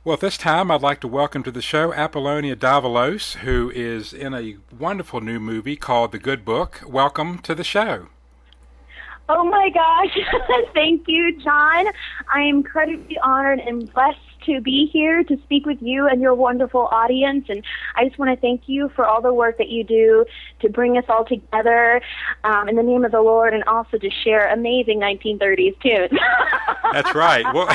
Well, at this time, I'd like to welcome to the show Apolonia Davalos, who is in a wonderful new movie called The Good Book. Welcome to the show. Oh my gosh, thank you, John. I am incredibly honored and blessed to be here to speak with you and your wonderful audience. And I just want to thank you for all the work that you do to bring us all together in the name of the Lord, and also to share amazing 1930s tunes. That's right. Well,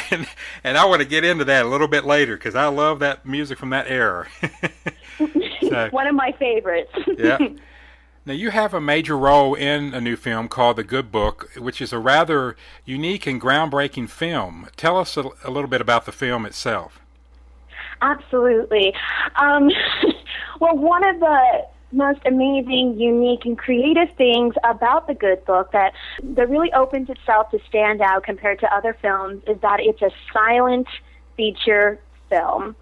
and I want to get into that a little bit later because I love that music from that era. So, one of my favorites. Yeah. Now, you have a major role in a new film called The Good Book, which is a rather unique and groundbreaking film. Tell us a little bit about the film itself. Absolutely. Well, one of the most amazing, unique, and creative things about The Good Book that really opens itself to stand out compared to other films is that it's a silent feature film.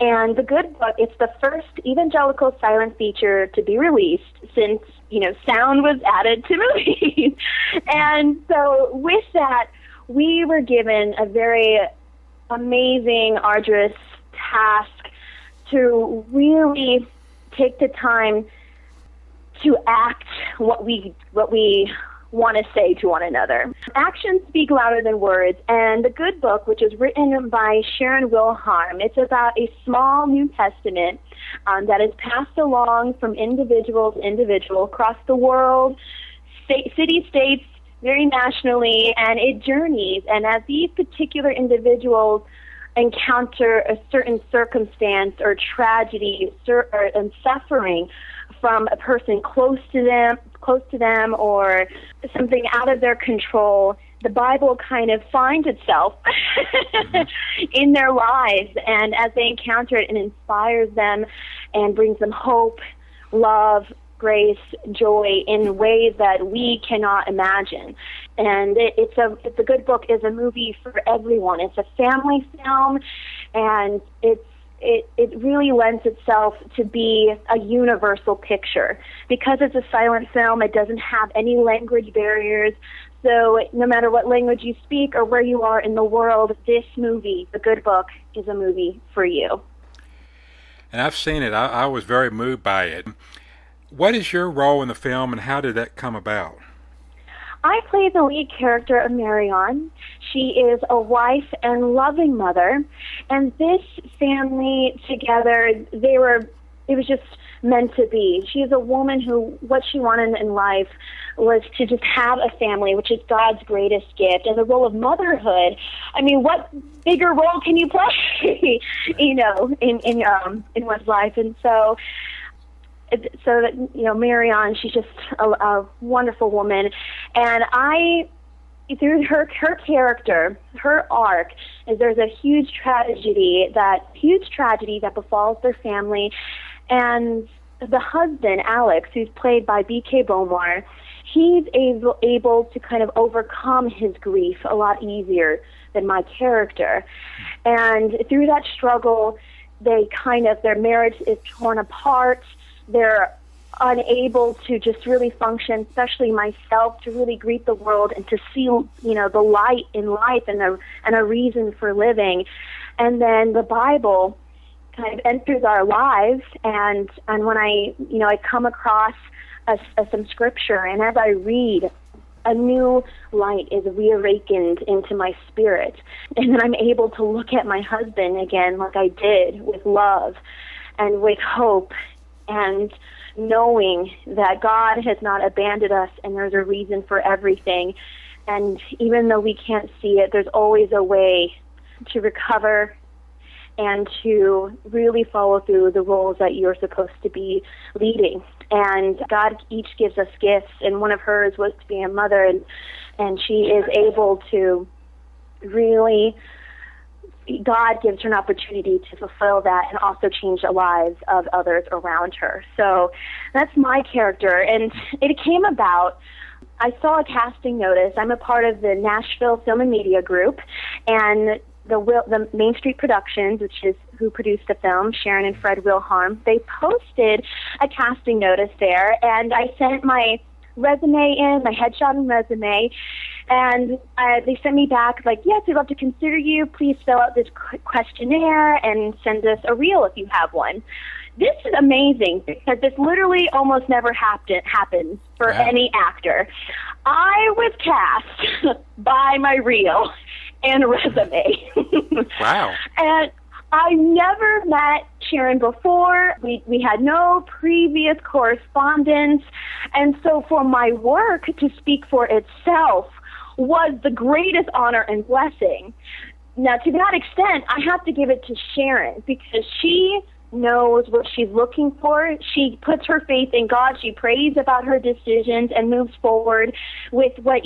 And The Good Book, it's the first evangelical silent feature to be released since, sound was added to movies. And so with that, we were given a very amazing, arduous task to really take the time to act what we want to say to one another. Actions speak louder than words, and The Good Book, which is written by Sharon Wilharm, it's about a small New Testament that is passed along from individual to individual across the world, city, states, very nationally, and it journeys. And as these particular individuals encounter a certain circumstance or tragedy and suffering from a person close to them or something out of their control, the Bible kind of finds itself in their lives, and as they encounter it, it inspires them and brings them hope, love, grace, joy in ways that we cannot imagine. And it's a Good Book is a movie for everyone. It's a family film, and it really lends itself to be a universal picture. Because it's a silent film, it doesn't have any language barriers. So no matter what language you speak or where you are in the world, this movie, The Good Book, is a movie for you. And I've seen it. I was very moved by it. What is your role in the film, and how did that come about? I play the lead character of Marion. She is a wife and loving mother, and this family together, it was just meant to be. She is a woman who, what she wanted in life was to just have a family, which is God's greatest gift. And the role of motherhood, I mean, what bigger role can you play, in one's life? And so that, Marion, she's just a wonderful woman. And through her character, her arc, is there's a huge tragedy that befalls their family. And the husband, Alex, who's played by B.K. Bomar, he's able to kind of overcome his grief a lot easier than my character. And through that struggle, their marriage is torn apart. They're unable to just really function, especially myself, to really greet the world and to see, the light in life and a reason for living. And then the Bible kind of enters our lives, and when I come across some scripture, and as I read, a new light is reawakened into my spirit, and then I'm able to look at my husband again like I did, with love and with hope, and knowing that God has not abandoned us and there's a reason for everything. And even though we can't see it, there's always a way to recover and to really follow through the roles that you're supposed to be leading. And God each gives us gifts, and one of hers was to be a mother, and she is able to really, God gives her an opportunity to fulfill that and also change the lives of others around her. So that's my character, and it came about, I saw a casting notice. I'm a part of the Nashville Film and Media Group, and the Main Street Productions, which is who produced the film, Sharon and Fred Wilharm, they posted a casting notice there, and I sent my resume in, my headshot and resume, And they sent me back like, yes, we'd love to consider you. Please fill out this questionnaire and send us a reel if you have one. This is amazing because this literally almost never happens for any actor. I was cast by my reel and resume. Wow. And I never met Sharon before. We had no previous correspondence. And so for my work to speak for itself was the greatest honor and blessing. Now, to that extent, I have to give it to Sharon because she knows what she's looking for. She puts her faith in God. She prays about her decisions and moves forward with what,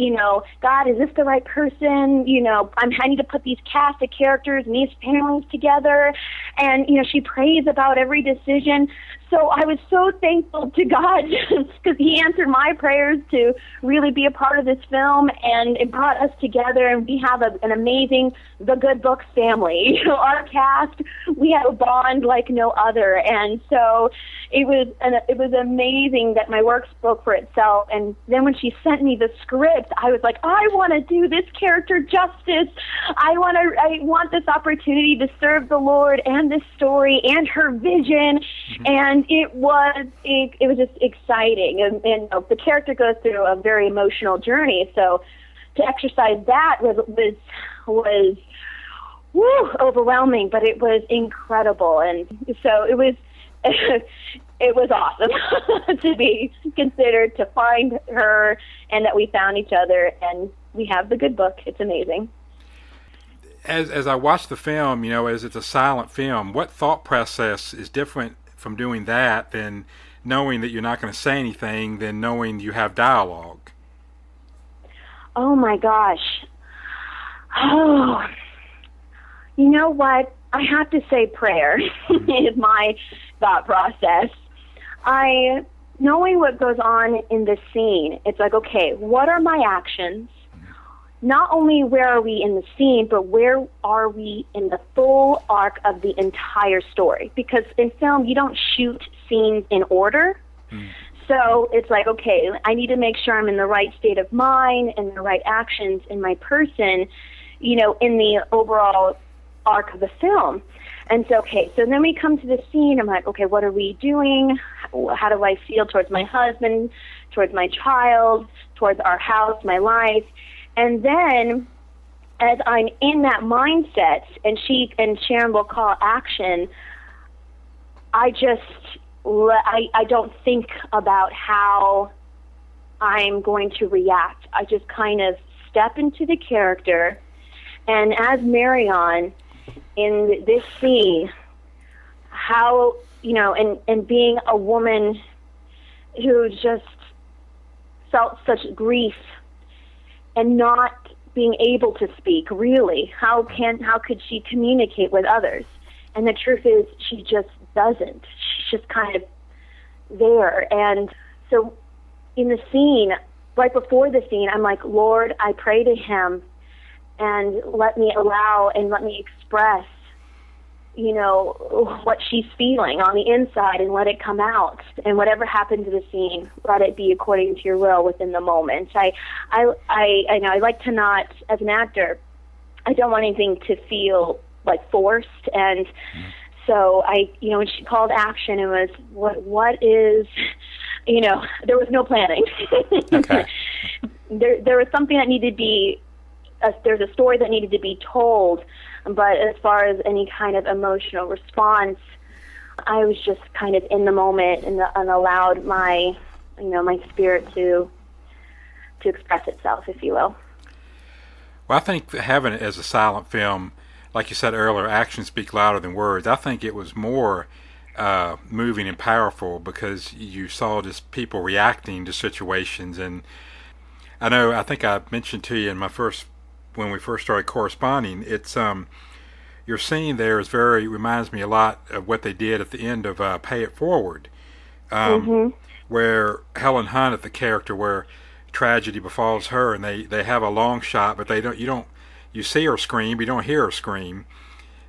God, is this the right person? I need to put these cast of characters and these families together. And, she prays about every decision. So I was so thankful to God because he answered my prayers to really be a part of this film, and it brought us together, and we have an amazing The Good Book family. Our cast, we have a bond like no other, and so it was amazing that my work spoke for itself. And then when she sent me the script, I was like, I want to do this character justice. I want this opportunity to serve the Lord and this story and her vision. And it was just exciting, and the character goes through a very emotional journey. So to exercise that was overwhelming, but it was incredible, and so it was it was awesome to be considered, to find her, and that we found each other, and we have The Good Book. It's amazing. As I watched the film, as it's a silent film, what thought process is different from doing that than knowing that you're not going to say anything than knowing you have dialogue? Oh my gosh. Oh, you know what? I have to say prayer is my thought process. Knowing what goes on in the scene, it's like, okay, what are my actions? Not only where are we in the scene, but where are we in the full arc of the entire story? Because in film, you don't shoot scenes in order. So it's like, okay, I need to make sure I'm in the right state of mind and the right actions in my person, in the overall arc of the film. And so, okay, so then we come to the scene. I'm like, okay, what are we doing? How do I feel towards my husband, towards my child, towards our house, my life? And then, as I'm in that mindset, and Sharon will call action, I don't think about how I'm going to react. I just kind of step into the character, and as Marion in this scene, how, and being a woman who just felt such grief and not being able to speak, really. How could she communicate with others? And the truth is, she just doesn't. She's just kind of there. And so in the scene, right before the scene, I'm like, Lord, I pray to him, and let me allow and let me express, what she's feeling on the inside, and let it come out. And whatever happened to the scene, let it be according to your will within the moment. I know I like to not, as an actor, I don't want anything to feel like forced. And so when she called action, it was what is, there was no planning. Okay. There was something that needed to be. There's a story that needed to be told, but as far as any kind of emotional response, I was just kind of in the moment and allowed my spirit to express itself, if you will. Well, I think having it as a silent film, like you said earlier, actions speak louder than words. I think it was more moving and powerful because you saw just people reacting to situations. And I think I mentioned to you when we first started corresponding, it's your scene there reminds me a lot of what they did at the end of Pay It Forward, where Helen Hunt at the character where tragedy befalls her, and they have a long shot, but you see her scream, but you don't hear her scream,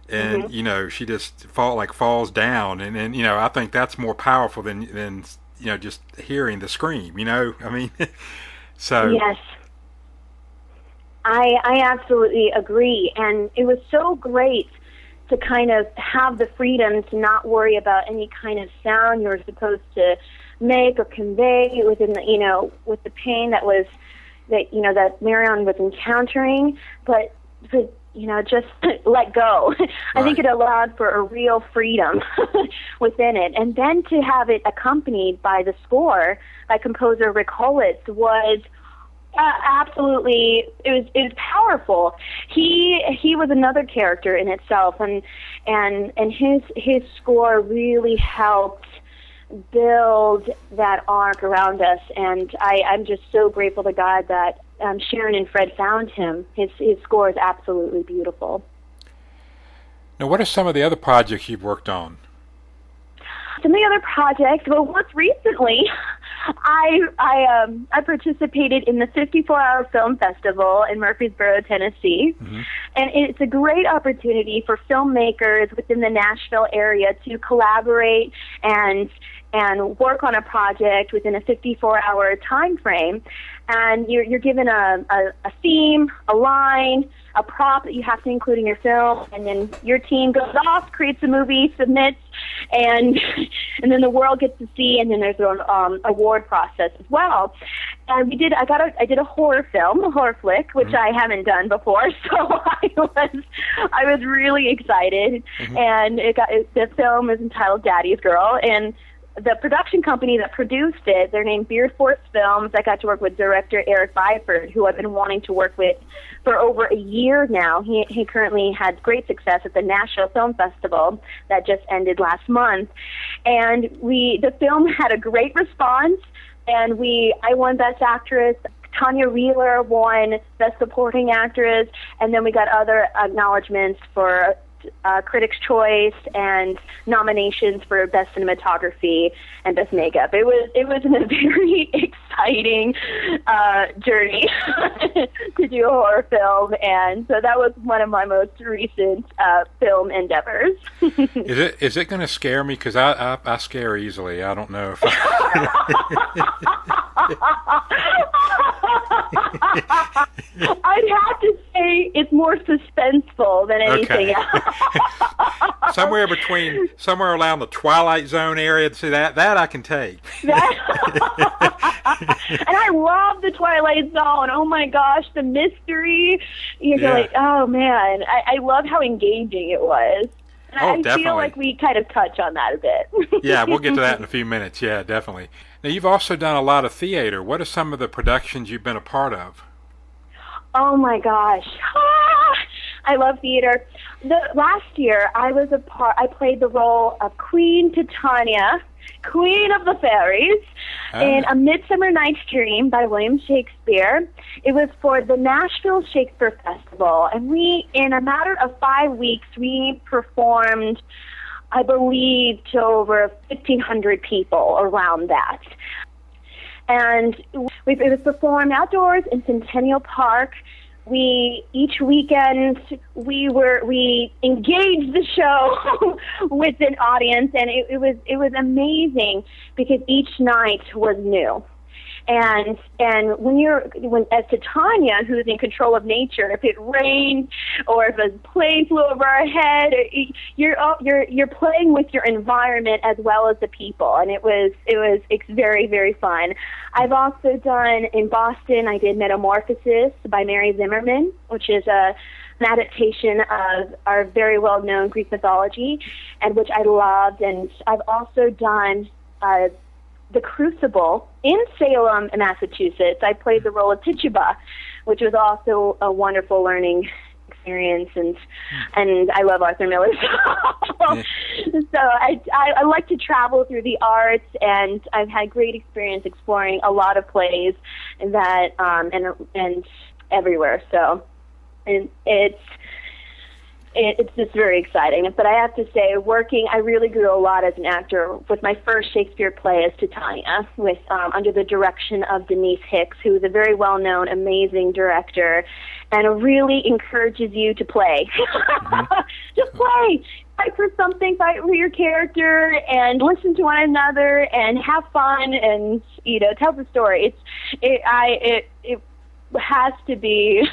and she just falls down, and I think that's more powerful than just hearing the scream. I mean, so yes. I absolutely agree, and it was so great to kind of have the freedom to not worry about any kind of sound you were supposed to make or convey within the, with the pain that Marion was encountering, but just let go. I think it allowed for a real freedom within it. And then to have it accompanied by the score by composer Rick Holitz was absolutely, it was powerful. He was another character in itself, and his score really helped build that arc around us, and I'm just so grateful to God that Sharon and Fred found him. His score is absolutely beautiful. Now, what are some of the other projects you've worked on? Some of the other projects, well, most recently, I participated in the 54-Hour Film Festival in Murfreesboro, Tennessee, and it's a great opportunity for filmmakers within the Nashville area to collaborate and work on a project within a 54-hour time frame. And you're given a theme, a line, a prop that you have to include in your film, and then your team goes off, creates a movie, submits, and then the world gets to see, and then there's an award process as well. And I did a horror film, a horror flick, which I haven't done before, so I was really excited. And the film is entitled Daddy's Girl, and the production company that produced it, they're named Beard Force Films. I got to work with director Eric Byford, who I've been wanting to work with for over a year now. He currently had great success at the Nashville Film Festival that just ended last month. And the film had a great response, and I won Best Actress. Tanya Wheeler won Best Supporting Actress, and then we got other acknowledgments for Critics' Choice and nominations for Best Cinematography and Best Makeup. It was a very exciting journey to do a horror film, and so that was one of my most recent film endeavors. Is it going to scare me? Because I scare easily. I don't know if I'd have to say it's more suspenseful than anything else. somewhere around the Twilight Zone area. See, that I can take. And I love the Twilight Zone. Oh my gosh, the mystery. You're like, oh man, I love how engaging it was. And I feel like we kind of touch on that a bit. Yeah, we'll get to that in a few minutes. Yeah, definitely. Now, you've also done a lot of theater. What are some of the productions you've been a part of? Oh my gosh. I love theater. Last year, I played the role of Queen Titania, Queen of the Fairies, in A Midsummer Night's Dream by William Shakespeare. It was for the Nashville Shakespeare Festival, and in a matter of 5 weeks, we performed, I believe, to over 1,500 people around that. And it was performed outdoors in Centennial Park. Each weekend we engaged the show with an audience, and it was amazing because each night was new. And when as Titania, who's in control of nature, if it rained or if a plane flew over our head, you're playing with your environment as well as the people, and it's very, very fun. I've also done in Boston. I did Metamorphosis by Mary Zimmerman, which is an adaptation of our very well-known Greek mythology, and which I loved. And I've also done The Crucible in Salem, Massachusetts. I played the role of Tituba, which was also a wonderful learning experience, and I love Arthur Miller. So I like to travel through the arts, and I've had great experience exploring a lot of plays that and everywhere. So it's just very exciting. But I have to say, I really grew a lot as an actor with my first Shakespeare play as Titania, under the direction of Denise Hicks, who is a very well-known, amazing director, and really encourages you to play. Just play. Fight for something, fight for your character, and listen to one another, and have fun, and tell the story. has to be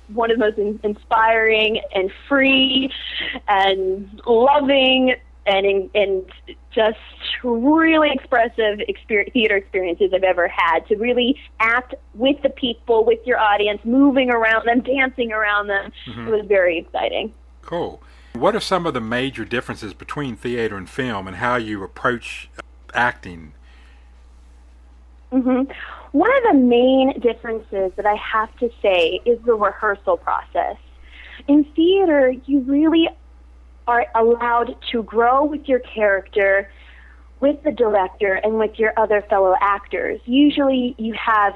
one of the most inspiring and free and loving and just really expressive theater experiences I've ever had, to really act with the people, with your audience, moving around them, dancing around them. It was very exciting. Cool. What are some of the major differences between theater and film and how you approach acting? One of the main differences that I have to say is the rehearsal process. In theater, you really are allowed to grow with your character, with the director, and with your other fellow actors. Usually you have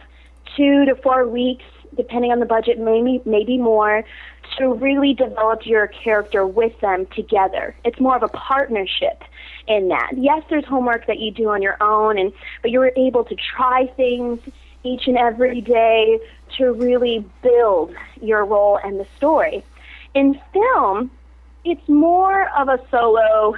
2 to 4 weeks, depending on the budget, maybe more, to really develop your character with them together. It's more of a partnership in that. Yes, there's homework that you do on your own, but you're able to try things each and every day to really build your role and the story. In film, it's more of a solo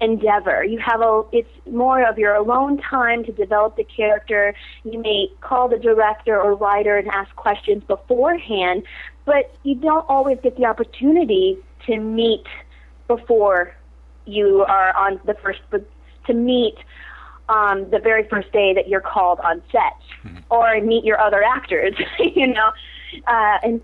endeavor. It's more of your alone time to develop the character. You may call the director or writer and ask questions beforehand, but you don't always get the opportunity to meet before you are on to meet the very first day that you're called on set, or meet your other actors. In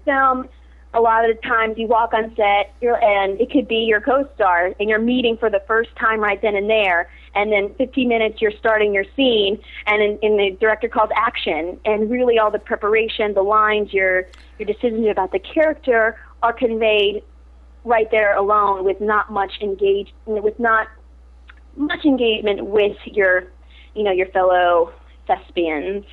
film, a lot of the times you walk on set and it could be your co-star and you're meeting for the first time right then and there, and then 15 minutes you're starting your scene, and the director calls action, and really all the preparation, the lines, your decisions about the character are conveyed right there alone, with not much engagement with your fellow thespians,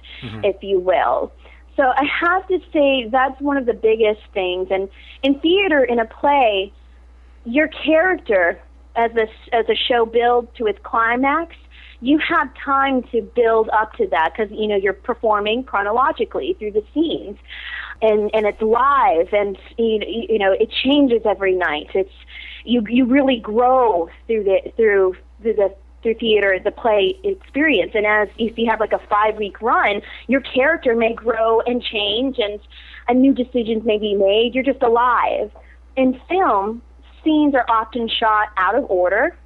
if you will. So I have to say that's one of the biggest things. And in theater, in a play, your character, as the show builds to its climax, you have time to build up to that, because you're performing chronologically through the scenes, and it's live, and it changes every night. It's you really grow through theater, the play experience. And if you have like a 5-week run, your character may grow and change, and new decisions may be made. You're just alive. In film, scenes are often shot out of order,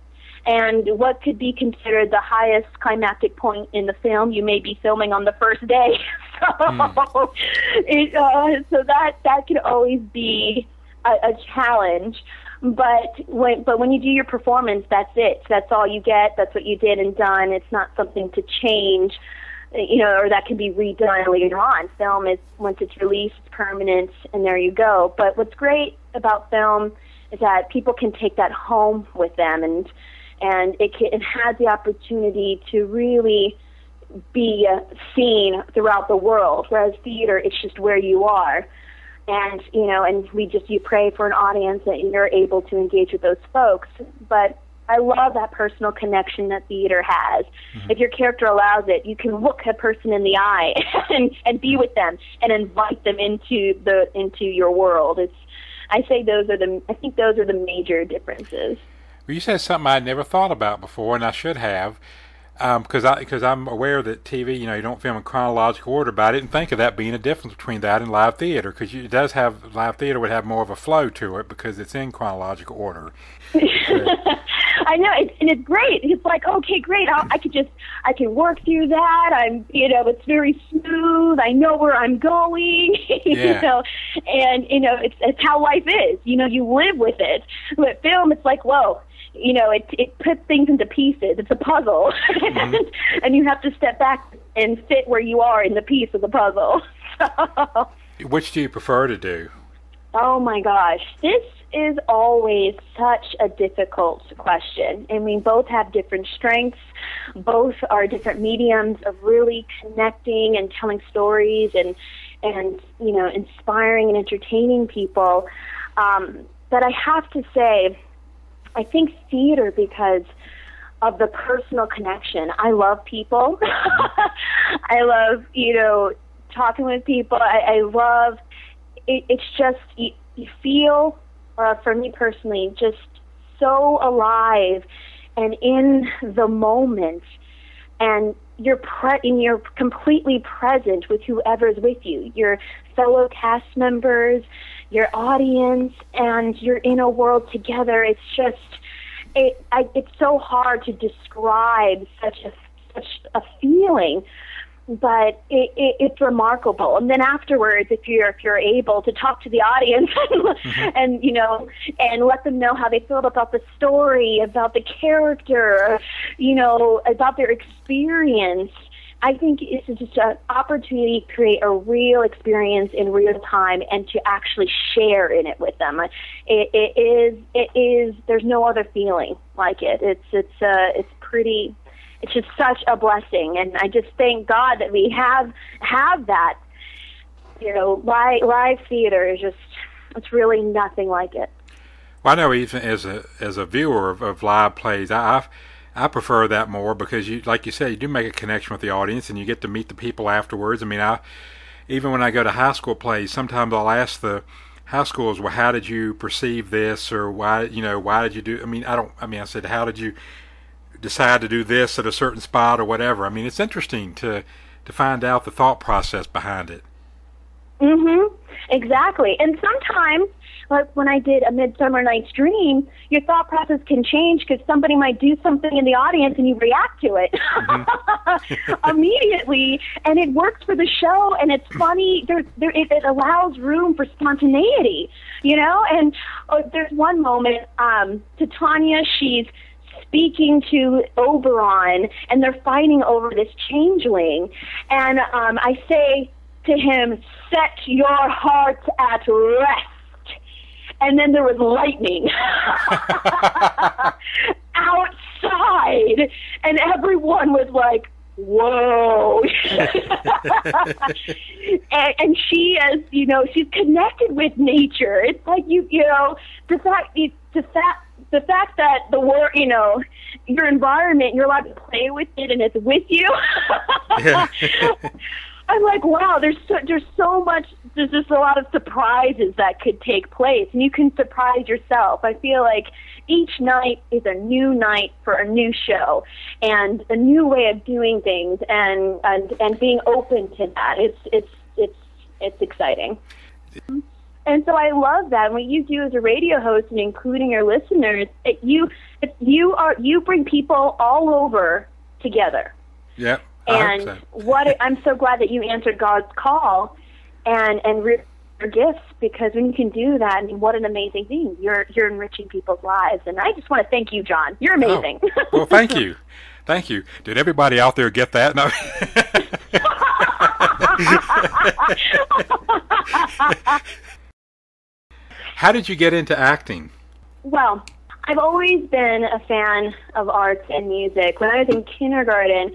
and what could be considered the highest climactic point in the film, you may be filming on the first day. So that can always be a challenge. But when you do your performance, that's it. That's all you get. That's what you did and done. It's not something to change, or that can be redone later on. Film is, once it's released, it's permanent, and there you go. But what's great about film is that people can take that home with them, and it has the opportunity to really be seen throughout the world. Whereas theater, it's just where you are. And, and you pray for an audience that you're able to engage with those folks. But I love that personal connection that theater has. If your character allows it, you can look a person in the eye and be with them and invite them into your world. I think those are the major differences. Well, you said something I'd never thought about before, and I should have. Because I'm aware that TV, you don't film in chronological order, but I didn't think of that being a difference between that and live theater, because live theater would have more of a flow to it because it's in chronological order. I know, and it's great. It's like, okay, great. I can work through that. It's very smooth. I know where I'm going. Yeah. It's how life is. You live with it. With film, it's like, whoa. It puts things into pieces. It's a puzzle, and you have to step back and fit where you are in the piece of the puzzle. Which do you prefer to do? Oh my gosh, this is always such a difficult question, and we both have different strengths. Both are different mediums of really connecting and telling stories and inspiring and entertaining people. But I have to say, I think theater, because of the personal connection. I love people. I love, talking with people. I love, it's just, you feel, for me personally, just so alive and in the moment. And you're completely present with whoever's with you, your fellow cast members, your audience, and you're in a world together. It's just, it's so hard to describe such a feeling, but it's remarkable. And then afterwards, if you're able to talk to the audience and and let them know how they feel about the story, about the character, about their experience, I think it's just an opportunity to create a real experience in real time and to actually share in it with them. It is. There's no other feeling like it. It's just such a blessing, and I just thank God that we have that. Live theater is just, it's really nothing like it. Well, I know even as a viewer of live plays, I prefer that more because like you said, you do make a connection with the audience and you get to meet the people afterwards. I mean, even when I go to high school plays, sometimes I'll ask the high schoolers, well, how did you perceive this, or why did you do? I said, how did you decide to do this at a certain spot or whatever? I mean, it's interesting to find out the thought process behind it. Exactly. And sometimes, like when I did A Midsummer Night's Dream, your thought process can change because somebody might do something in the audience and you react to it immediately, and it works for the show, and it's funny. It allows room for spontaneity, And there's one moment, to Tanya, she's speaking to Oberon, and they're fighting over this changeling, and I say to him, "Set your heart at rest." And then there was lightning outside, and everyone was like, whoa. and she, as she's connected with nature. It's like the fact that the world, your environment, you're allowed to play with it and it's with you. Yeah. I'm like, wow, there's so much, there's just a lot of surprises that could take place, and you can surprise yourself. I feel like each night is a new night for a new show and a new way of doing things, and being open to that. It's exciting. And so I love that. What you do as a radio host and including your listeners, you bring people all over together. Yeah. And I'm so glad that you answered God's call and your gifts, because when you can do that, I mean, what an amazing thing. You're enriching people's lives, and I just want to thank you, John. You're amazing. Oh. Well, thank you. Thank you. Did everybody out there get that? No. How did you get into acting? Well, I've always been a fan of arts and music. When I was in kindergarten,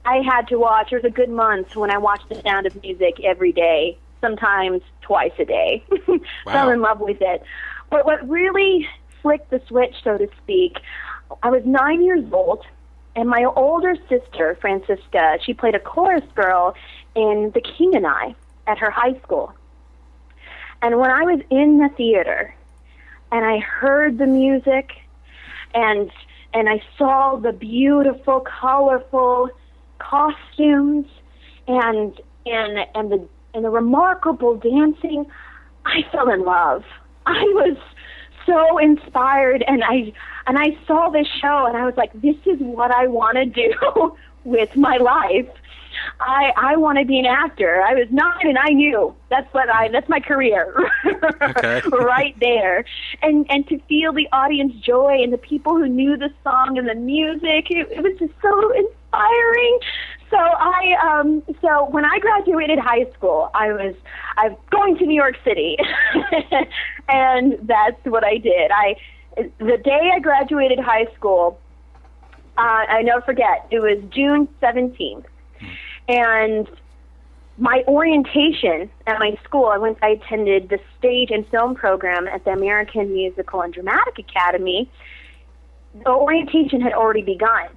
I had to watch, there was a good month when I watched The Sound of Music every day, sometimes twice a day. Wow. Fell in love with it. But what really flicked the switch, so to speak, I was 9 years old, and my older sister, Francisca, she played a chorus girl in The King and I at her high school. And when I was in the theater and I heard the music and I saw the beautiful, colorful costumes and the remarkable dancing, I fell in love. I was so inspired, and I saw this show and I was like, this is what I want to do with my life. I want to be an actor. I was 9 and I knew that's my career. Okay. Right there. And to feel the audience joy and the people who knew the song and the music, it was just so inspiring. So when I graduated high school, I was going to New York City. And that's what I did. The day I graduated high school, I never forget, it was June 17th. And my orientation at my school, I attended the stage and film program at the American Musical and Dramatic Academy. The orientation had already begun.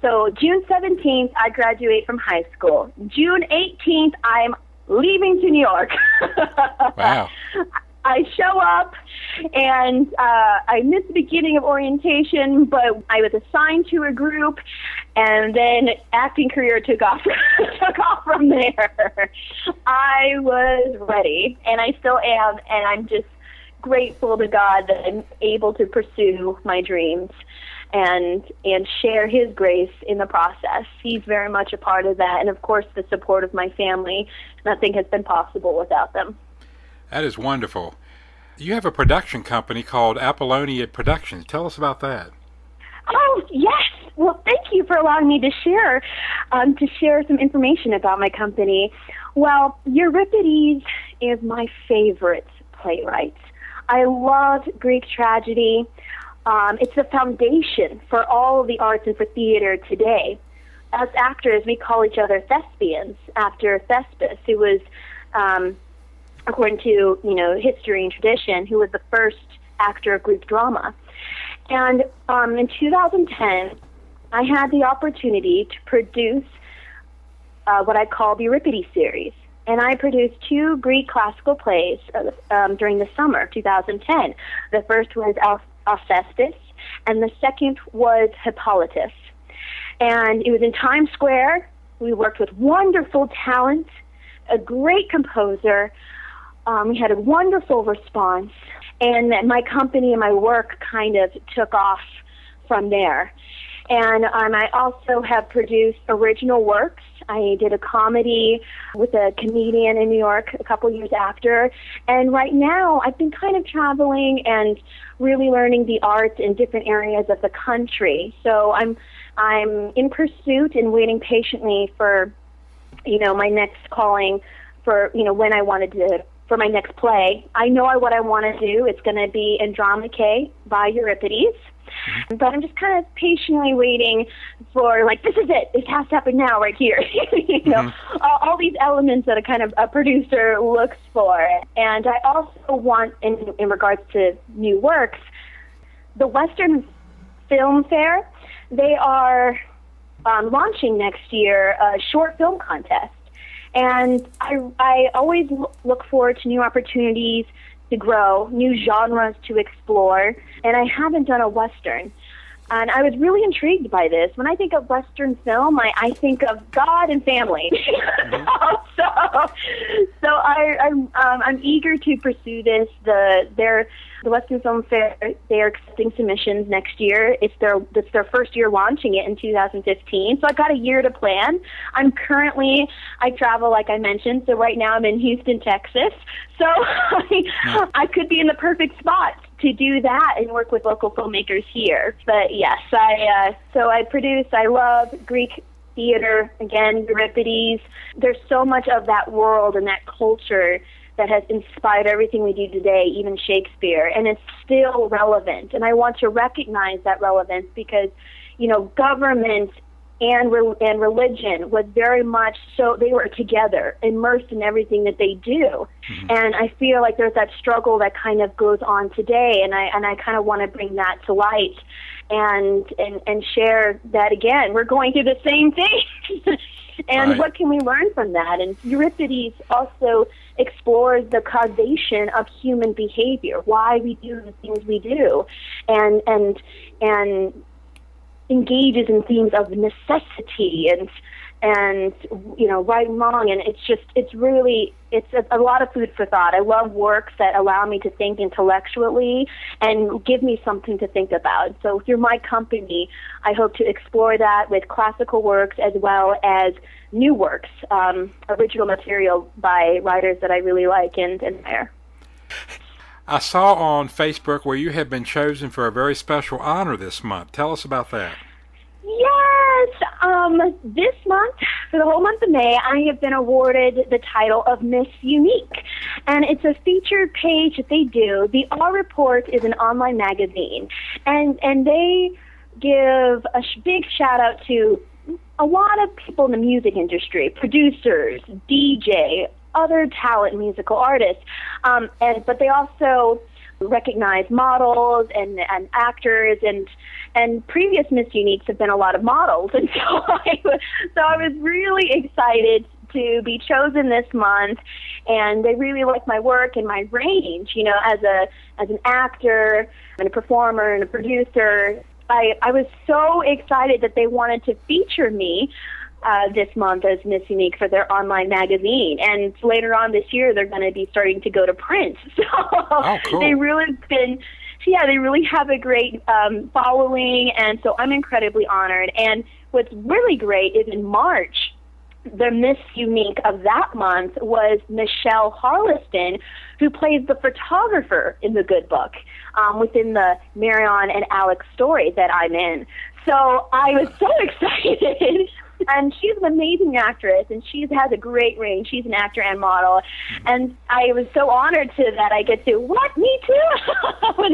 So June 17th, I graduate from high school. June 18th, I'm leaving to New York. Wow. I show up, and I missed the beginning of orientation, but I was assigned to a group, And then acting career took off took off from there. I was ready, and I still am, and I'm just grateful to God that I'm able to pursue my dreams and share His grace in the process. He's very much a part of that, and of course the support of my family. Nothing has been possible without them. That is wonderful. You have a production company called Apolonia Productions. Tell us about that. Oh, yes. Well, thank you for allowing me to share some information about my company. Well, Euripides is my favorite playwright. I love Greek tragedy. It's the foundation for all of the arts and for theater today. As actors, we call each other thespians after Thespis, who was, according to history and tradition, who was the first actor of Greek drama. And in 2010, I had the opportunity to produce what I call the Euripides series. And I produced 2 Greek classical plays during the summer of 2010. The first was Alcestis, and the second was Hippolytus. And it was in Times Square. We worked with wonderful talent, a great composer. We had a wonderful response. And my company and my work kind of took off from there. And I also have produced original works. I did a comedy with a comedian in New York a couple years after. And right now, I've been kind of traveling and really learning the arts in different areas of the country. So I'm in pursuit and waiting patiently for, my next calling for, when I wanted to, for my next play. I know what I want to do. It's going to be Andromache by Euripides. But I'm just kind of patiently waiting for, this is it. This has to happen now, right here. All these elements that a producer looks for. And I also want, in regards to new works, the Western Film Fair, they are launching next year a short film contest. And I always look forward to new opportunities to grow, new genres to explore, and I haven't done a Western. And I was really intrigued by this. When I think of Western film, I think of God and family. So I'm eager to pursue this. The Western Film Fair, they are accepting submissions next year. It's their first year launching it in 2015. So I've got a year to plan. I travel, like I mentioned. So right now I'm in Houston, Texas. So I could be in the perfect spot to do that and work with local filmmakers here. But yes, I love Greek theater, again, Euripides. There's so much of that world and that culture that has inspired everything we do today, even Shakespeare, and it's still relevant. And I want to recognize that relevance because, government and religion was very much so, they were together, immersed in everything that they do. Mm-hmm. And I feel like there's that struggle that kind of goes on today, and I kind of want to bring that to light and share that again. We're going through the same thing. And right. What can we learn from that? And Euripides also explores the causation of human behavior, why we do the things we do, and engages in themes of necessity and right and wrong, and it's a lot of food for thought. I love works that allow me to think intellectually and give me something to think about. So through my company, I hope to explore that with classical works as well as new works, original material by writers that I really like and admire. I saw on Facebook where you have been chosen for a very special honor this month. Tell us about that. Yes. This month, for the whole month of May, I have been awarded the title of Miss Unique. And it's a featured page that they do. The All Report is an online magazine. And they give a big shout out to a lot of people in the music industry, producers, DJ, other talent musical artists. But they also recognize models and actors and previous Miss Uniques have been a lot of models, and so I was really excited to be chosen this month, and they really like my work and my range, as an actor and a performer and a producer. I was so excited that they wanted to feature me this month as Miss Unique for their online magazine. And later on this year, they're going to be starting to go to print. So cool. they really have a great following, and so I'm incredibly honored. And what's really great is in March, the Miss Unique of that month was Michelle Harleston, who plays the photographer in The Good Book within the Marion and Alex story that I'm in. So I was so excited. And she's an amazing actress, and she has a great range. She's an actor and model, and I was so honored that I get to, what, me too, when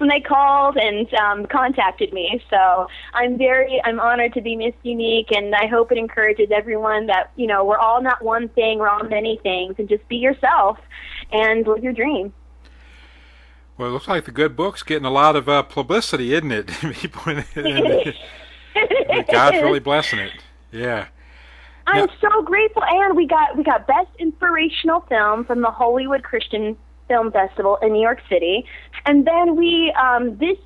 they called and contacted me. So I'm honored to be Miss Unique, and I hope it encourages everyone that, you know, we're all not one thing, we're all many things, and just be yourself and live your dream. Well, it looks like The Good Book's getting a lot of publicity, isn't it? God's really blessing it. Yeah. I'm so grateful, and we got Best Inspirational Film from the Hollywood Christian Film Festival in New York City, and then we this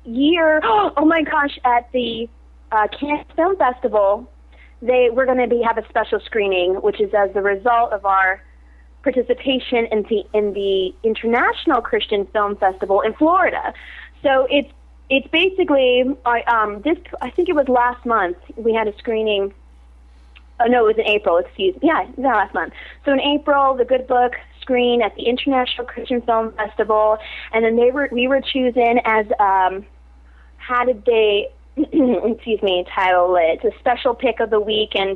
year, oh my gosh, at the Cannes Film Festival, we're going to have a special screening, which is as the result of our participation in the International Christian Film Festival in Florida. So it's basically, I think it was last month, we had a screening. Oh, no, it was in April, excuse me. Yeah, it was last month. So in April, The Good Book screened at the International Christian Film Festival, and then we were chosen as, how did they, title it? It's a special pick of the week, and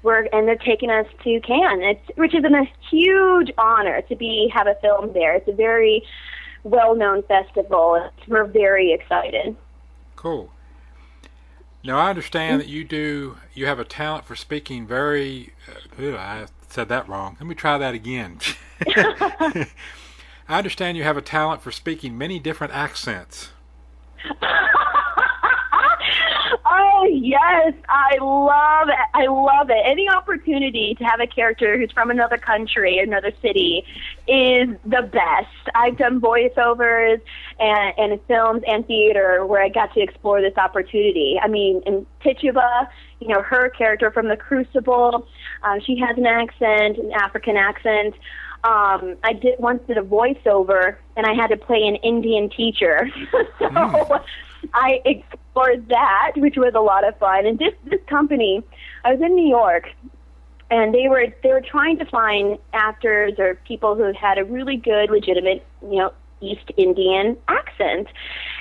they're taking us to Cannes, which is a huge honor to have a film there. It's a very well-known festival. We're very excited. Cool. Now, I understand that you have a talent for speaking very, I said that wrong. Let me try that again. I understand you have a talent for speaking many different accents. Oh, yes. I love it. Any opportunity to have a character who's from another country, another city, is the best. I've done voiceovers and films and theater where I got to explore this opportunity. I mean, in Tituba, you know, her character from The Crucible, she has an African accent. I once did a voiceover, and I had to play an Indian teacher. I explored that, which was a lot of fun. And this company, I was in New York, and they were trying to find actors or people who had a really good, legitimate, you know, East Indian accent.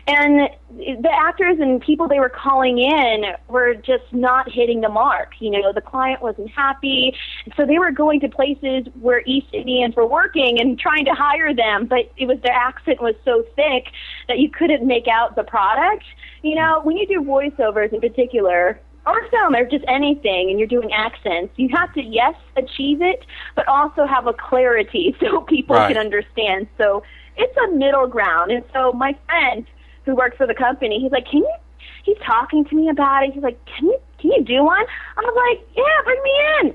And the actors and people they were calling in were just not hitting the mark. You know, the client wasn't happy. So they were going to places where East Indians were working and trying to hire them, but their accent was so thick that you couldn't make out the product. You know, when you do voiceovers in particular, or film, or just anything, and you're doing accents, you have to, yes, achieve it, but also have a clarity so people can understand. So it's a middle ground. And so my friend who works for the company, he's like, he's talking to me about it. He's like, can you do one? I was like, yeah, bring me in.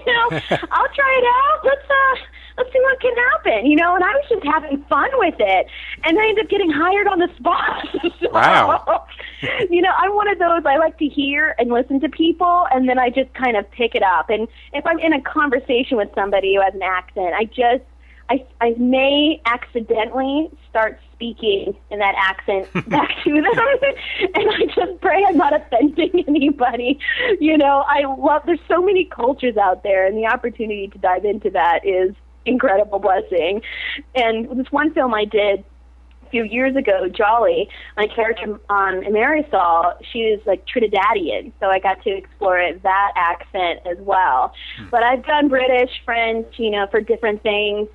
You know, I'll try it out. Let's see what can happen. You know, and I was just having fun with it. And I ended up getting hired on the spot. So, wow. You know, I'm one of those, I like to hear and listen to people, and then I just kind of pick it up. And if I'm in a conversation with somebody who has an accent, I may accidentally start speaking in that accent back to them, and I just pray I'm not offending anybody. You know, there's so many cultures out there, and the opportunity to dive into that is incredible blessing. And this one film I did a few years ago, Jolly, my character Marisol, she was like Trinidadian, so I got to explore that accent as well. But I've done British, French, you know, for different things.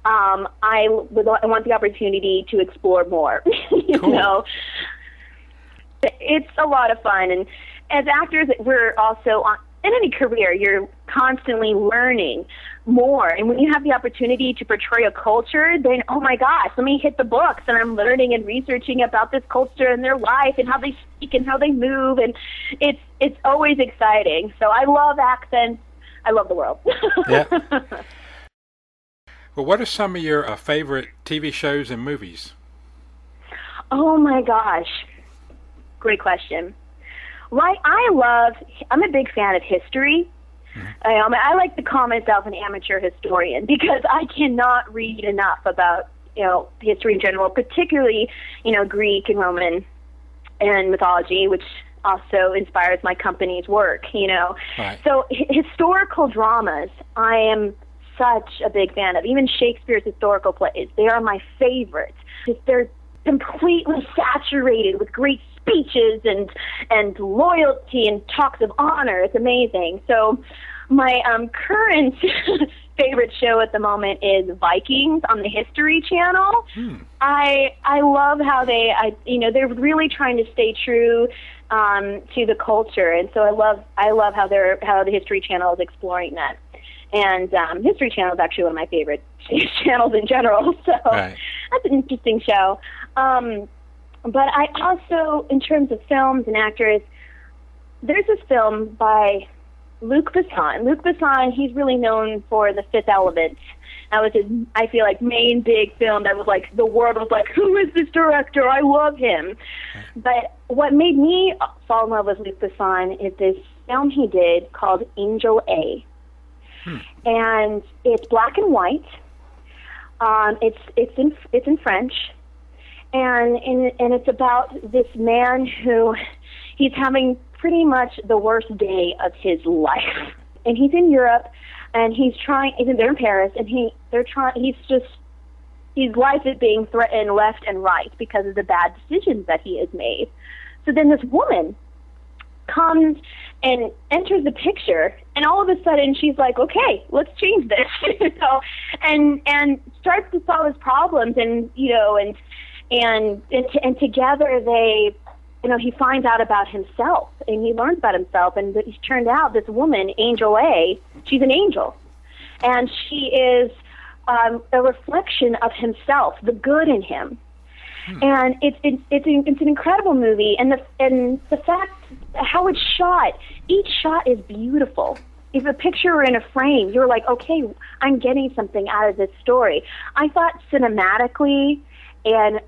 I want the opportunity to explore more. You know, it's a lot of fun, and as actors, we're also in any career, you're constantly learning more. And when you have the opportunity to portray a culture, then, oh my gosh, let me hit the books, and I'm learning and researching about this culture and their life and how they speak and how they move, and it's always exciting. So I love accents. I love the world. Yeah. Well, what are some of your favorite TV shows and movies? Oh my gosh. Great question. Right, I'm a big fan of history. I like to call myself an amateur historian because I cannot read enough about, history in general, particularly, Greek and Roman and mythology, which also inspires my company's work, Right. So historical dramas, I am such a big fan of. Even Shakespeare's historical plays, they are my favorites. They're completely saturated with great speeches and loyalty and talks of honor. It's amazing. So my current favorite show at the moment is Vikings on the History Channel. I love how they're really trying to stay true to the culture, and so I love how the History Channel is exploring that. And History Channel is actually one of my favorite channels in general. So Right. That's an interesting show. But I also, in terms of films and actors, there's this film by Luc Besson. Luc Besson, he's really known for The Fifth Element. That was his, I feel like, main big film that was like, the world was like, who is this director? I love him. But what made me fall in love with Luc Besson is this film he did called Angel A. And it's black and white. It's in French. And it's about this man who he's having pretty much the worst day of his life. And he's in Europe, and they're in Paris, and his life is being threatened left and right because of the bad decisions that he has made. So then this woman comes and enters the picture, and all of a sudden she's like, okay, let's change this, and starts to solve his problems, and together they, he finds out about himself, and he learns about himself, and it turned out this woman, Angel A, she's an angel, and she is a reflection of himself, the good in him. And it's an incredible movie, and the fact how it's shot, each shot is beautiful. If a picture were in a frame, you're like, okay, I'm getting something out of this story. I thought cinematically, and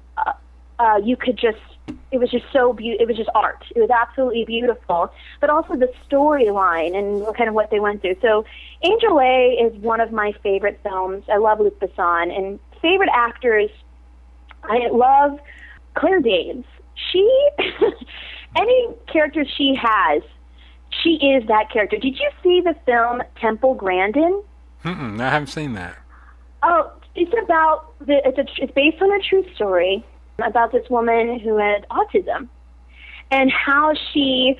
it was just so beautiful. It was just art. It was absolutely beautiful, but also the storyline and kind of what they went through. So Angel A is one of my favorite films. I love Luc Besson, and favorite actors, I love Claire Danes. Any character she has, she is that character. Did you see the film Temple Grandin? I haven't seen that. Oh, it's based on a true story about this woman who had autism and how she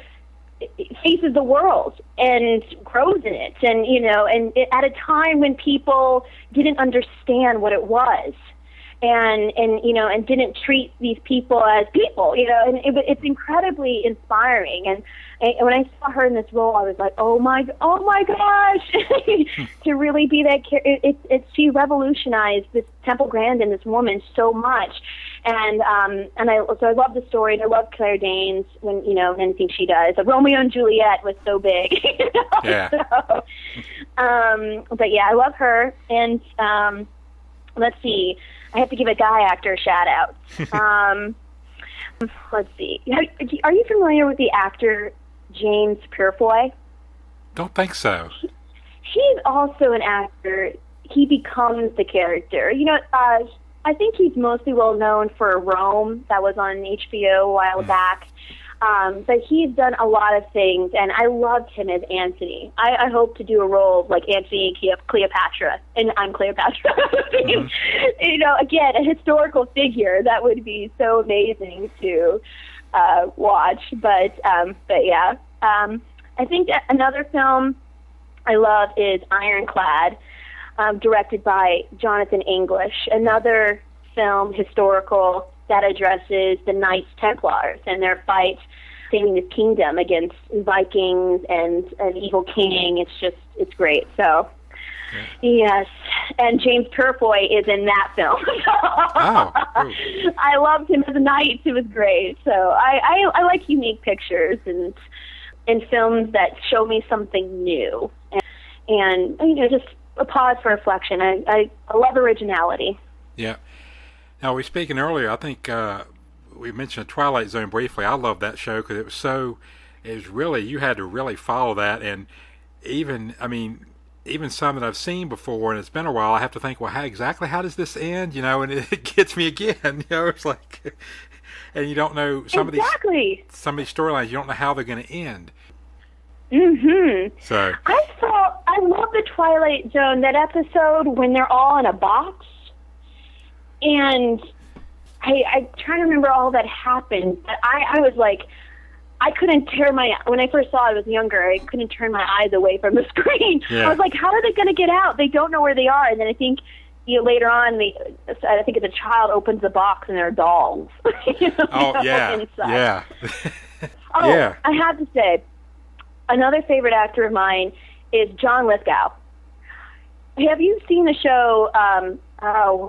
faces the world and grows in it, and at a time when people didn't understand what it was. And didn't treat these people as people, and it's incredibly inspiring. And when I saw her in this role, I was like, oh my gosh, to really be that character. She revolutionized this Temple Grandin, this woman, so much. And I love the story, and I love Claire Danes when anything she does. Romeo and Juliet was so big. Yeah. So, but yeah, I love her. And let's see. I have to give a guy actor a shout out. Let's see. Are you familiar with the actor James Purefoy? Don't think so. He's also an actor. He becomes the character. I think he's mostly well known for Rome, that was on HBO a while back. But he's done a lot of things, and I loved him as Antony. I hope to do a role like Antony and Cleopatra, and I'm Cleopatra. Again, a historical figure. That would be so amazing to watch. But yeah, I think that another film I love is Ironclad, directed by Jonathan English. Another film, historical, that addresses the Knights Templars and their fight saving his kingdom against Vikings and an evil king. It's great. So, yes. And James Purefoy is in that film. I loved him as a knight. It was great. So I like unique pictures and films that show me something new. And just a pause for reflection. I love originality. Yeah. Now, we were speaking earlier, I think we mentioned Twilight Zone briefly. I love that show because it was really, you had to really follow that. And even, I mean, even some that I've seen before, and it's been a while, I have to think, well, how does this end? You know, and it gets me again. You know, it's like, and you don't know some of these storylines. You don't know how they're going to end. Mm-hmm. So I love the Twilight Zone, that episode when they're all in a box, and I try to remember all that happened. But I was like, I couldn't when I first saw it, I was younger, I couldn't turn my eyes away from the screen. Yeah. I was like, how are they going to get out? They don't know where they are. And then I think, later on, I think the child opens the box and they're dolls. Yeah. Oh, yeah. I have to say, another favorite actor of mine is John Lithgow. Have you seen the show,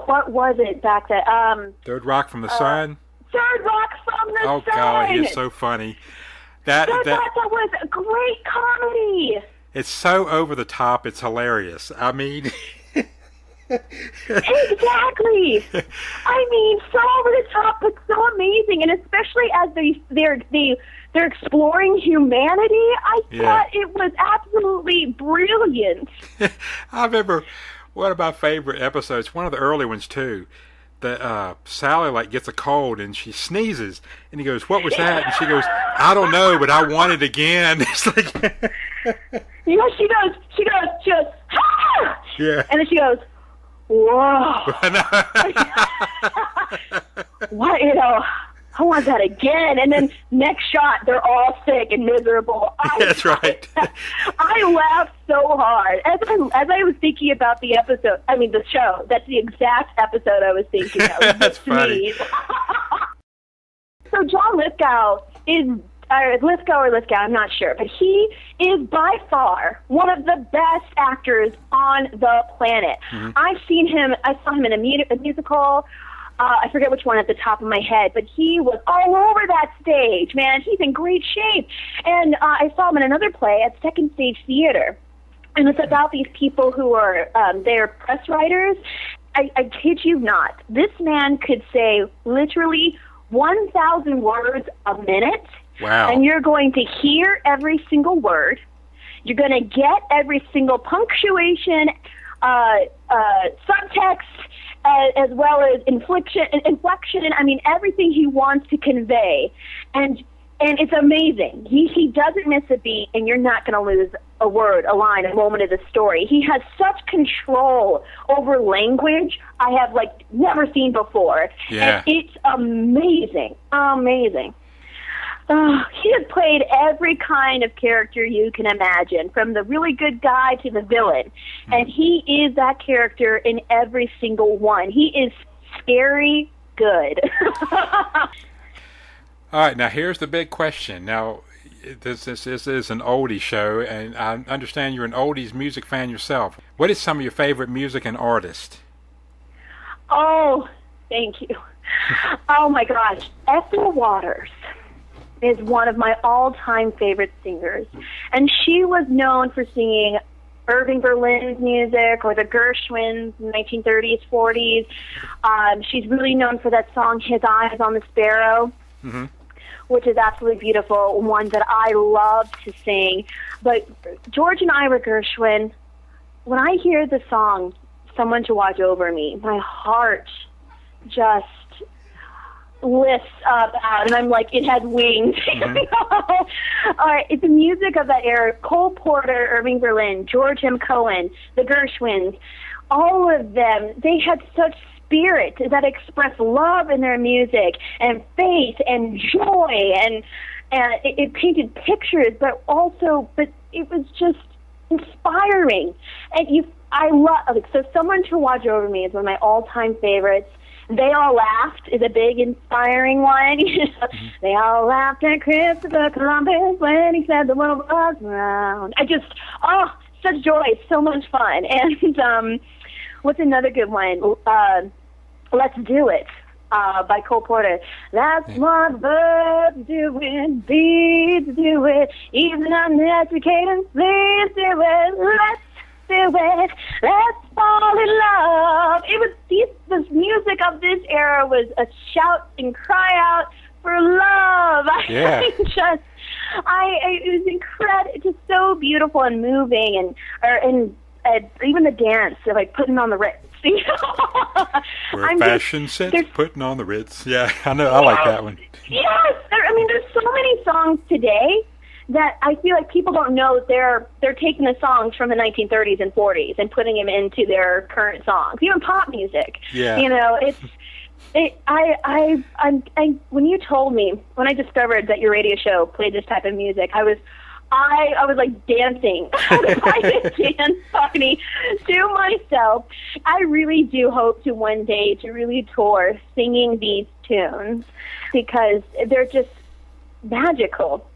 what was it back then? Third Rock from the Sun? Third Rock from the Sun! Oh, God, he is so funny. That was a great comedy. It's so over the top, it's hilarious. I mean... Exactly. I mean, so over the top, but so amazing, and especially as they're exploring humanity. I thought it was absolutely brilliant. I remember one of my favorite episodes, one of the early ones too. That Sally gets a cold and she sneezes, and he goes, "What was that?" And she goes, "I don't know, but I want it again." It's like, she goes, "Ah!" Yeah, and then she goes, "Whoa!" What, I want that again. And then next shot, they're all sick and miserable. That's right. I laughed so hard. As I was thinking about the show, that's the exact episode I was thinking of. That's funny. So John Lithgow is, Lithgow, I'm not sure, but he is by far one of the best actors on the planet. Mm-hmm. I saw him in a musical. I forget which one at the top of my head, but he was all over that stage, man. He's in great shape. And I saw him in another play at Second Stage Theater. And it's about these people who are, they're press writers. I kid you not. This man could say literally 1,000 words a minute. Wow. And you're going to hear every single word. You're going to get every single punctuation, subtext, as well as inflection. I mean, everything he wants to convey. And it's amazing. He doesn't miss a beat, and you're not going to lose a word, a line, a moment of the story. He has such control over language I have, never seen before. Yeah. And it's amazing. Amazing. He has played every kind of character you can imagine, from the really good guy to the villain. And he is that character in every single one. He is scary good. All right, now here's the big question. Now, this is an oldie show, and I understand you're an oldies music fan yourself. What is some of your favorite music and artists? Oh, thank you. Oh, my gosh. Ethel Waters is one of my all-time favorite singers. And she was known for singing Irving Berlin's music or the Gershwins in the 1930s, 40s. She's really known for that song, His Eyes on the Sparrow, which is absolutely beautiful, one that I love to sing. But George and Ira Gershwin, when I hear the song, Someone to Watch Over Me, my heart just lifts up out, and I'm like, it has wings. All right, it's the music of that era. Cole Porter, Irving Berlin, George M. Cohen, the Gershwins, all of them, they had such spirit that expressed love in their music and faith and joy, and it painted pictures, but it was just inspiring. And so Someone to Watch Over Me is one of my all-time favorites. They All Laughed is a big, inspiring one. They all laughed at Christopher Columbus when he said the world was round. Such joy, so much fun. And what's another good one? Let's Do It by Cole Porter. That's what birds do it, bees do it, even uneducated, please do it. Let's do it. Let's fall in love. It was the music of this era was a shout and cry out for love. Yeah. It was incredible, just so beautiful and moving, and even the dance, like putting on the Ritz. Where fashion sets, putting on the Ritz. Yeah, I know. I like that one. Yes, there's so many songs today that I feel like people don't know they're taking the songs from the 1930s and 40s and putting them into their current songs. Even pop music. Yeah. When you told me, when I discovered that your radio show played this type of music, I was like dancing. I was dance party to myself. I really do hope to one day to really tour singing these tunes because they're just magical.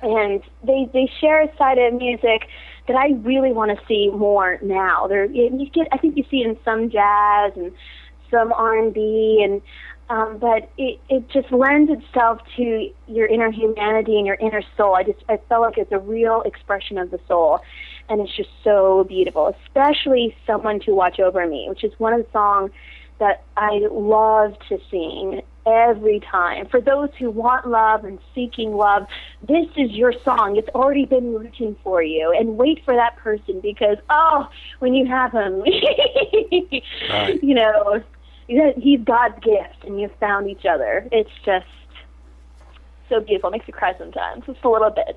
And they share a side of music that I really want to see more now. I think you see it in some jazz and some R&B, but it just lends itself to your inner humanity and your inner soul. I felt like it's a real expression of the soul, and it's just so beautiful. Especially "Someone to Watch Over Me," which is one of the songs that I love to sing every time. For those who want love and seeking love, this is your song. It's already been written for you. And wait for that person because, when you have him, right. He's God's gift and you've found each other. It's just so beautiful. It makes me cry sometimes, just a little bit.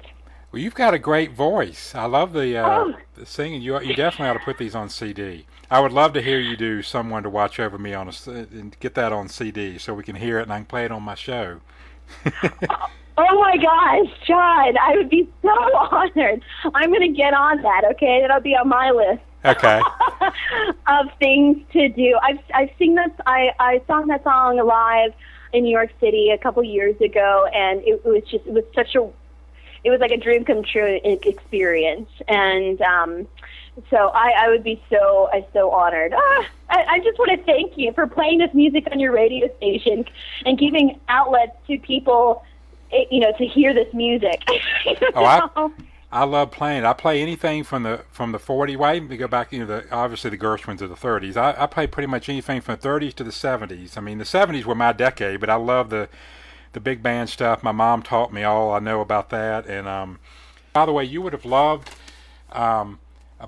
Well, you've got a great voice. I love the singing. You definitely ought to put these on CD. I would love to hear you do "Someone to Watch Over Me" and get that on CD so we can hear it and I can play it on my show. Oh my gosh, John, I would be so honored. I'm going to get on that, okay? That'll be on my list. Okay. Of things to do. I've seen this. I sung that song live in New York City a couple years ago, and it was like a dream come true experience. And so I would be so honored. I just want to thank you for playing this music on your radio station and giving outlets to people, to hear this music. I love playing it. I play anything from the 40s. Well, I even go back, obviously the Gershwins of the 30s. I play pretty much anything from the 30s to the 70s. I mean, the 70s were my decade, but I love the big band stuff. My mom taught me all I know about that. And by the way, you would have loved a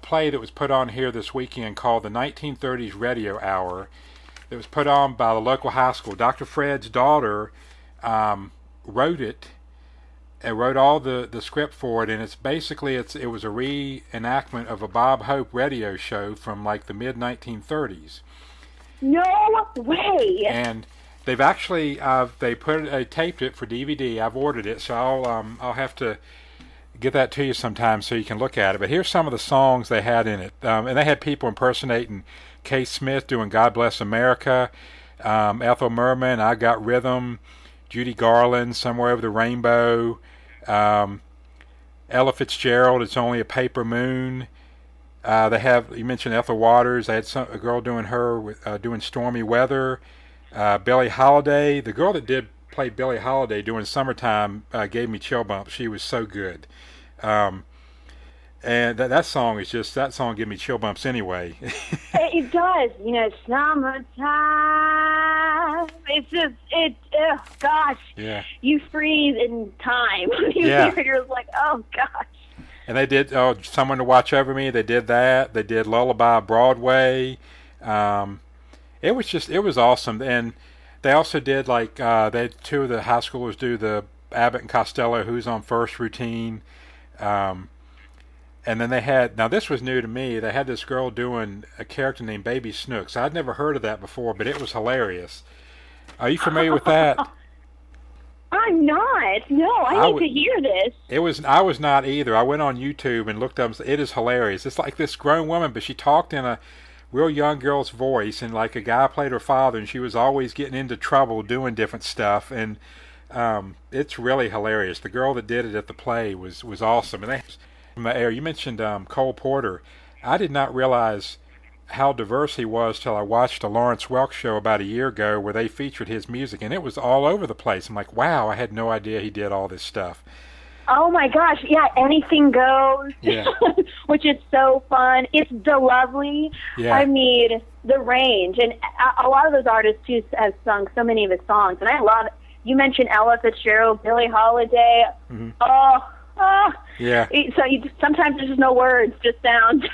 play that was put on here this weekend called the 1930s Radio Hour. It was put on by the local high school. Dr. Fred's daughter wrote it. And wrote all the script for it, and it's basically it was a reenactment of a Bob Hope radio show from like the mid 1930s. No way! And they've actually they taped it for DVD. I've ordered it, so I'll have to get that to you sometime so you can look at it. But here's some of the songs they had in it, and they had people impersonating Kay Smith doing "God Bless America," Ethel Merman, "I Got Rhythm," Judy Garland, "Somewhere Over the Rainbow," Ella Fitzgerald, "It's Only a Paper Moon." You mentioned Ethel Waters. They had a girl doing doing "Stormy Weather." Billie Holiday, the girl that played Billie Holiday doing "Summertime" gave me chill bumps. She was so good. And that song gives me chill bumps anyway. It does, summertime. It's just, gosh. Yeah. You freeze in time. You're like, oh gosh. And they did "Someone to Watch Over Me." They did that. They did "Lullaby Broadway." It was awesome. And they also did they had two of the high schoolers do the Abbott and Costello "Who's on First" routine. And then now this was new to me, they had this girl doing a character named Baby Snooks. I'd never heard of that before, but it was hilarious. Are you familiar with that? I'm not. No, I need to hear this. I was not either. I went on YouTube and looked up. It is hilarious. It's like this grown woman, but she talked in a real young girl's voice, and like a guy played her father, and she was always getting into trouble doing different stuff. And it's really hilarious. The girl that did it at the play was awesome. And you mentioned Cole Porter. I did not realize how diverse he was till I watched a Lawrence Welk show about a year ago where they featured his music, and it was all over the place. I'm like, wow, I had no idea he did all this stuff. Oh my gosh, yeah, Anything Goes, Yeah. which is so fun. It's The Lovely. Yeah. I mean, the range. And a lot of those artists, too, have sung so many of his songs. And I love it. You mentioned Ella Fitzgerald, Billie Holiday. Mm-hmm. Yeah. So sometimes there's just no words, just sounds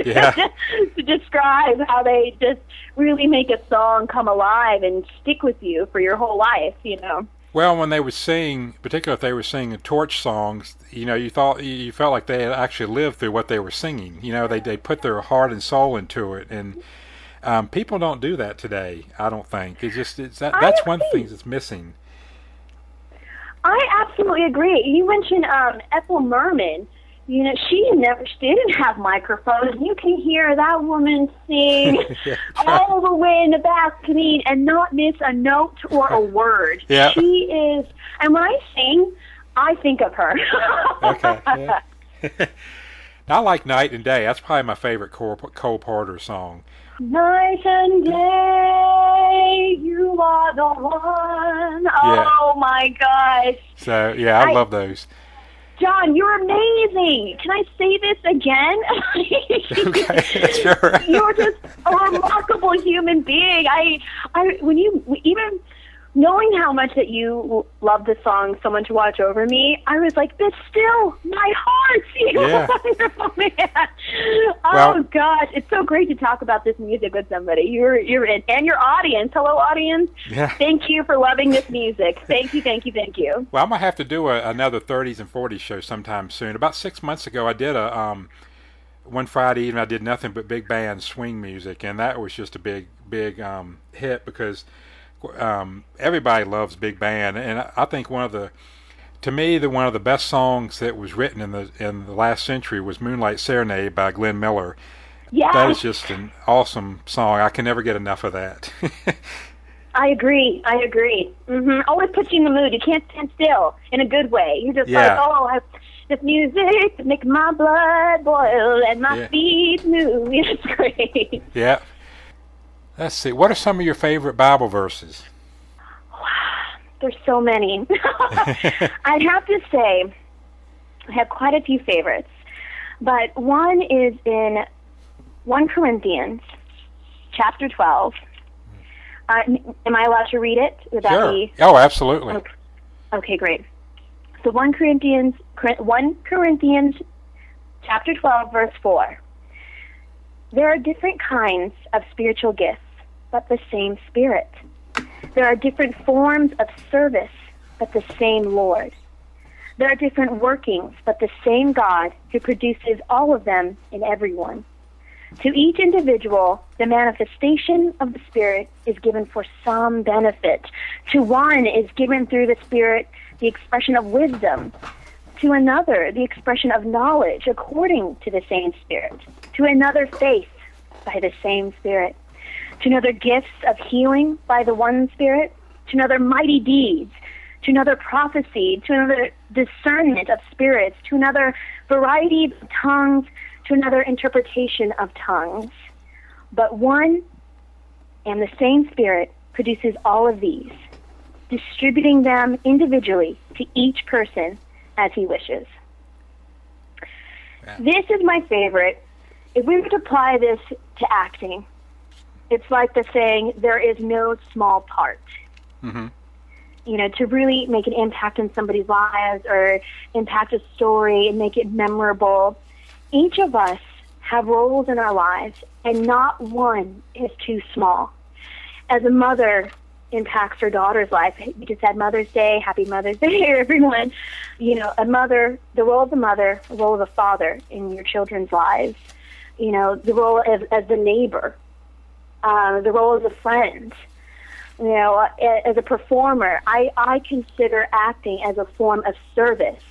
Yeah. to describe how they just really make a song come alive and stick with you for your whole life, you know. Well, when they would sing, particularly if they were singing torch songs, you know, you felt like they had actually lived through what they were singing. You know, they put their heart and soul into it, and people don't do that today. I don't think that's one of the things that's missing. I absolutely agree. You mentioned Ethel Merman. You know, she didn't have microphones. You can hear that woman sing Yeah, all the way in the balcony and not miss a note or a word. Yeah. She is, and when I sing, I think of her. Okay. Yeah. I like Night and Day. That's probably my favorite Cole Porter song. Night and day, you are the one. Yeah. Oh my gosh. So yeah, I love those. John, you're amazing. Can I say this again? Okay, sure. You're just a remarkable human being. When you even knowing how much that you love the song "Someone to Watch Over Me," I was like, "But still, my heart, you're Yeah. wonderful, man." Well, Oh gosh, it's so great to talk about this music with somebody. You're in, and your audience. Hello, audience. Yeah. Thank you for loving this music. Thank you, thank you, thank you. Well, I'm gonna have to do another 30s and 40s show sometime soon. About 6 months ago, I did one Friday evening. I did nothing but big band swing music, and that was just a big hit because everybody loves big band, and I think one of the best songs that was written in the last century was "Moonlight Serenade" by Glenn Miller. Yeah. That is just an awesome song. I can never get enough of that. I agree. Always puts you in the mood. You can't stand still in a good way. You're just like, this music make my blood boil and my feet move. It's great. Yeah. Let's see. What are some of your favorite Bible verses? There's so many. I'd have to say I have quite a few favorites, but one is in 1 Corinthians chapter 12. Am I allowed to read it? Would that Sure. be? Oh, absolutely. Okay, great. So 1 Corinthians chapter 12, verse 4. There are different kinds of spiritual gifts, but the same Spirit. There are different forms of service, but the same Lord. There are different workings, but the same God who produces all of them in everyone. To each individual, the manifestation of the Spirit is given for some benefit. To one is given through the Spirit the expression of wisdom. To another, the expression of knowledge according to the same Spirit. To another, faith by the same Spirit. To another, gifts of healing by the one Spirit. To another, mighty deeds. To another, prophecy. To another, discernment of spirits. To another, variety of tongues. To another, interpretation of tongues. But one and the same Spirit produces all of these, distributing them individually to each person as he wishes. Yeah. This is my favorite. If we were to apply this to acting, it's like the saying, there is no small part. Mm-hmm. You know, to really make an impact in somebody's lives or impact a story and make it memorable. Each of us have roles in our lives, and not one is too small. As a mother impacts her daughter's life, we just had Mother's Day. Happy Mother's Day, everyone. You know, a mother, the role of the mother, the role of the father in your children's lives. You know, the role as the neighbor, the role as a friend. You know, as a performer, I consider acting as a form of service.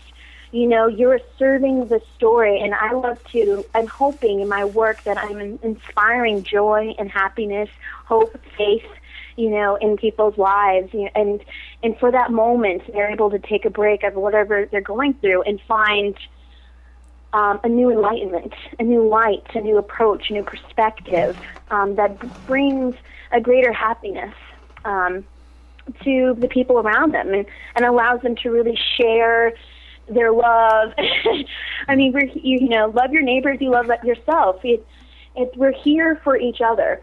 You know, you're serving the story, and I'm hoping in my work that I'm inspiring joy and happiness, hope, faith, you know, in people's lives. You know, and for that moment, they're able to take a break of whatever they're going through and find a new enlightenment, a new light, a new approach, a new perspective that brings a greater happiness to the people around them and allows them to really share their love. I mean, love your neighbors, you love yourself. We're here for each other.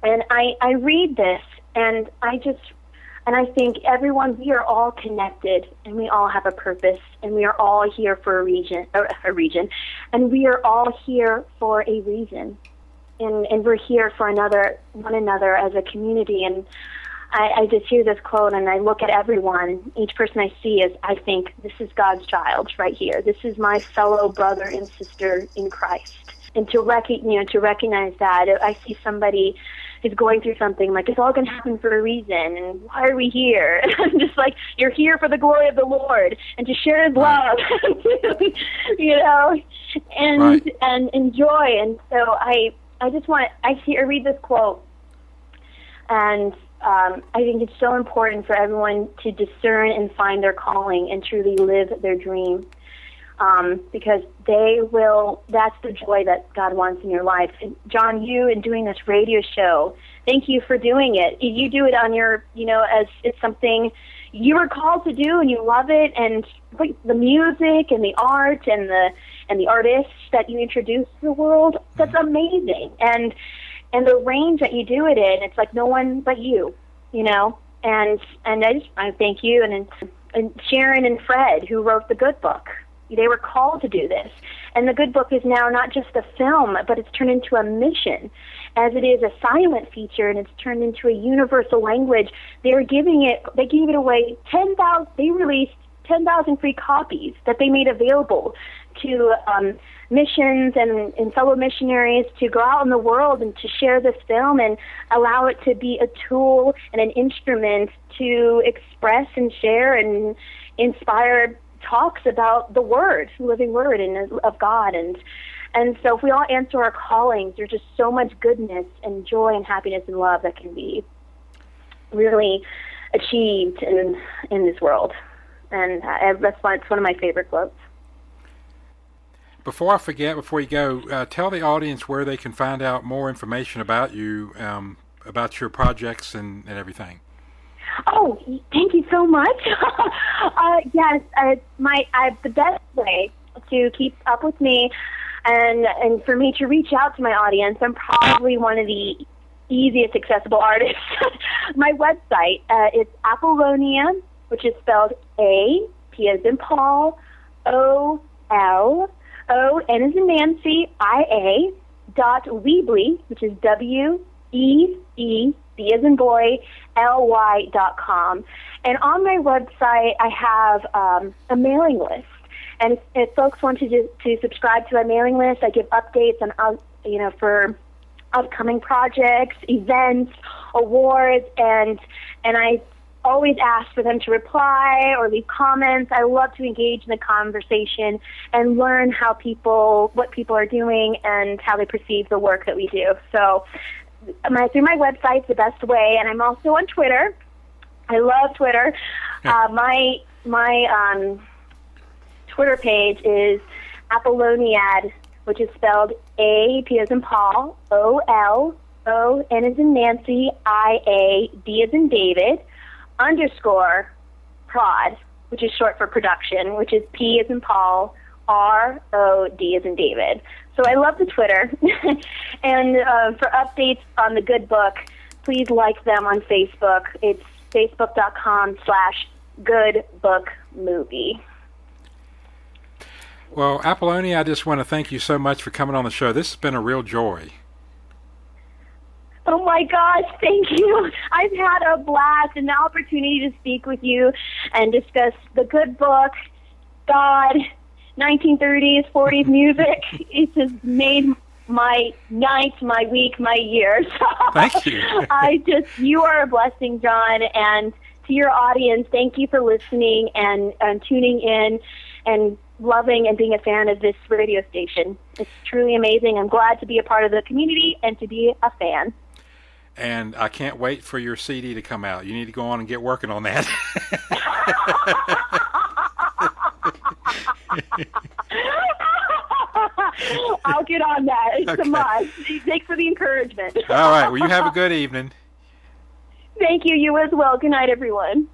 And I read this, and I think everyone, we are all connected, and we all have a purpose, and we are all here for a region, and we are all here for a reason, and we're here for one another as a community. And I just hear this quote, and I look at everyone, each person I see, I think, this is God's child right here. This is my fellow brother and sister in Christ. And to recognize that, I see somebody who's going through something, like, it's all going to happen for a reason, and why are we here? I'm just like, you're here for the glory of the Lord, and to share His love, and enjoy. And so I read this quote, and I think it's so important for everyone to discern and find their calling and truly live their dream, because that's the joy that God wants in your life. And John, you in doing this radio show, thank you for doing it. You do it on your, as it's something you were called to do, and you love it, and the music and the art and the artists that you introduce to the world, that's amazing. And the range that you do it in, it's like no one but you, and I thank you, and Sharon and Fred, who wrote the Good Book. They were called to do this. And the Good Book is now not just a film, but it's turned into a mission, as it is a silent feature, and it's turned into a universal language. They gave it away, they released 10,000 free copies that they made available to missions and fellow missionaries to go out in the world and to share this film and allow it to be a tool and an instrument to express and share and inspire talks about the Word, the living Word of God. And so if we all answer our callings, there's just so much goodness and joy and happiness and love that can be really achieved in this world. And that's why it's one of my favorite quotes. Before I forget, before you go, tell the audience where they can find out more information about you, about your projects and everything. Oh, thank you so much. Yes, the best way to keep up with me and for me to reach out to my audience, I'm probably one of the easiest accessible artists. My website, it's Apolonia, which is spelled A, P as in Paul, O-L, N as in Nancy, I-A, .weebly, which is W-E-E, B as in boy, ly.com. And on my website, I have a mailing list. And if folks want to subscribe to my mailing list, I give updates on, for upcoming projects, events, awards, and I always ask for them to reply or leave comments. I love to engage in the conversation and learn what people are doing and how they perceive the work that we do. So through my website's the best way, and I'm also on Twitter. I love Twitter. My Twitter page is Apoloniad, which is spelled A, P as in Paul, O-L, O-N as in Nancy, I-A, D as in David, _prod, which is short for production, which is P as in Paul, R-O-D as in David. So I love the Twitter. And for updates on the Good Book, please like them on Facebook. It's facebook.com/goodbookmovie. Well, Apollonia, I just want to thank you so much for coming on the show. This has been a real joy. Oh, my gosh, thank you. I've had a blast and the opportunity to speak with you and discuss the Good Book, God, 1930s, 40s music. It has made my night, my week, my year. So thank you. You are a blessing, John, and to your audience, thank you for listening and tuning in and loving and being a fan of this radio station. It's truly amazing. I'm glad to be a part of the community and to be a fan. And I can't wait for your CD to come out. You need to go on and get working on that. I'll get on that. It's okay. a must. Thanks for the encouragement. All right. Well, you have a good evening. Thank you. You as well. Good night, everyone.